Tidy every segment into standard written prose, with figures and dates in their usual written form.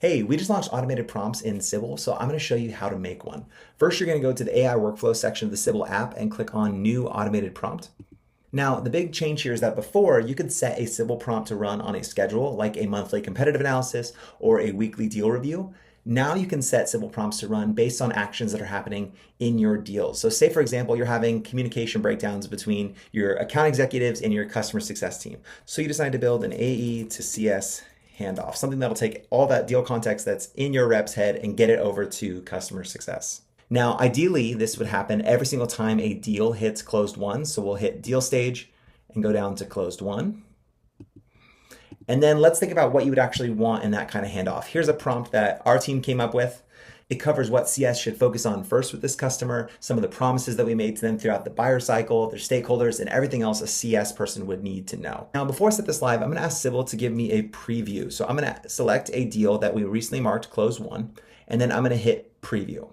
Hey, we just launched automated prompts in Sybill, so I'm going to show you how to make one. First, you're going to go to the AI workflow section of the Sybill app and click on New Automated Prompt. Now, the big change here is that before, you could set a Sybill prompt to run on a schedule, like a monthly competitive analysis or a weekly deal review. Now you can set Sybill prompts to run based on actions that are happening in your deals. So say, for example, you're having communication breakdowns between your account executives and your customer success team. So you decide to build an AE to CS Handoff, something that'll take all that deal context that's in your rep's head and get it over to customer success. Now, ideally, this would happen every single time a deal hits closed won. So we'll hit deal stage and go down to closed won. And then let's think about what you would actually want in that kind of handoff. Here's a prompt that our team came up with. It covers what CS should focus on first with this customer, some of the promises that we made to them throughout the buyer cycle, their stakeholders, and everything else a CS person would need to know. Now, before I set this live, I'm going to ask Sybill to give me a preview. So I'm going to select a deal that we recently marked close won, and then I'm going to hit preview.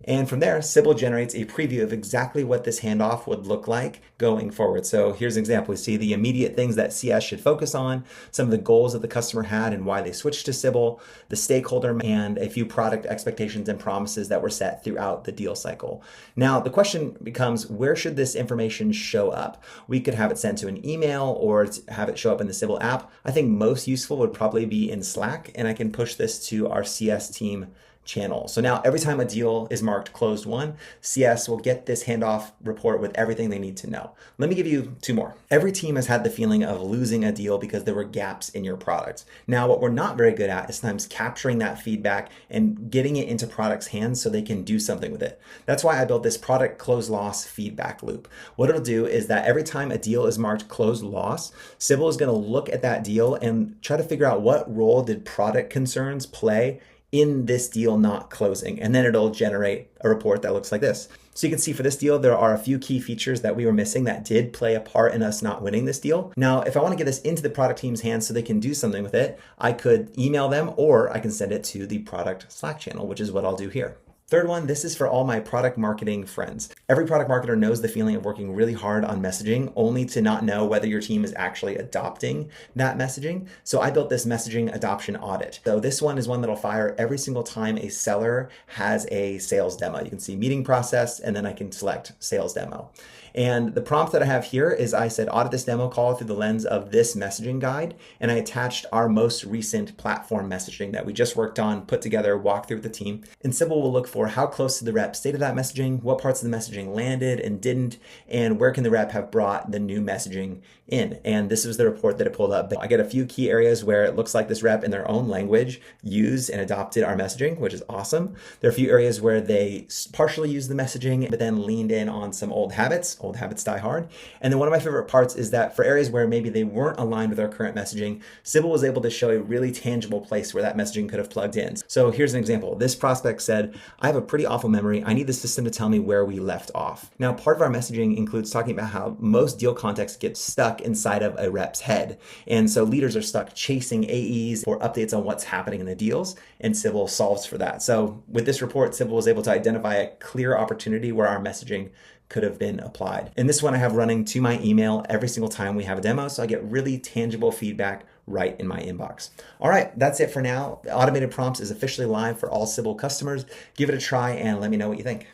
And from there, Sybill generates a preview of exactly what this handoff would look like going forward. So here's an example. We see the immediate things that CS should focus on, some of the goals that the customer had and why they switched to Sybill, the stakeholder, and a few product expectations and promises that were set throughout the deal cycle. Now, the question becomes, where should this information show up? We could have it sent to an email or have it show up in the Sybill app. I think most useful would probably be in Slack, and I can push this to our CS team channel. So now every time a deal is marked closed won, CS will get this handoff report with everything they need to know. Let me give you two more. Every team has had the feeling of losing a deal because there were gaps in your product. Now, what we're not very good at is sometimes capturing that feedback and getting it into product's hands so they can do something with it. That's why I built this product close loss feedback loop. What it'll do is that every time a deal is marked closed loss, Sybill is going to look at that deal and try to figure out what role did product concerns play in this deal not closing, and then it'll generate a report that looks like this. So you can see for this deal, there are a few key features that we were missing that did play a part in us not winning this deal. Now, if I want to get this into the product team's hands so they can do something with it, I could email them or I can send it to the product Slack channel, which is what I'll do here. Third one, this is for all my product marketing friends. Every product marketer knows the feeling of working really hard on messaging only to not know whether your team is actually adopting that messaging. So I built this messaging adoption audit. So this one is one that'll fire every single time a seller has a sales demo. You can see meeting process, and then I can select sales demo. And the prompt that I have here is I said, audit this demo call through the lens of this messaging guide. And I attached our most recent platform messaging that we just worked on, put together, walked through with the team. And Sybill will look for how close to the rep stated that messaging, what parts of the messaging landed and didn't, and where can the rep have brought the new messaging in. And this was the report that it pulled up. I get a few key areas where it looks like this rep in their own language used and adopted our messaging, which is awesome. There are a few areas where they partially used the messaging, but then leaned in on some old habits. Old habits die hard. And then one of my favorite parts is that for areas where maybe they weren't aligned with our current messaging, Sybill was able to show a really tangible place where that messaging could have plugged in. So here's an example. This prospect said, I have a pretty awful memory. I need the system to tell me where we left off. Now, part of our messaging includes talking about how most deal context gets stuck inside of a rep's head. And so leaders are stuck chasing AEs or updates on what's happening in the deals, and Sybill solves for that. So with this report, Sybill was able to identify a clear opportunity where our messaging could have been applied. And this one I have running to my email every single time we have a demo, so I get really tangible feedback right in my inbox. All right, that's it for now. Automated Prompts is officially live for all Sybill customers. Give it a try and let me know what you think.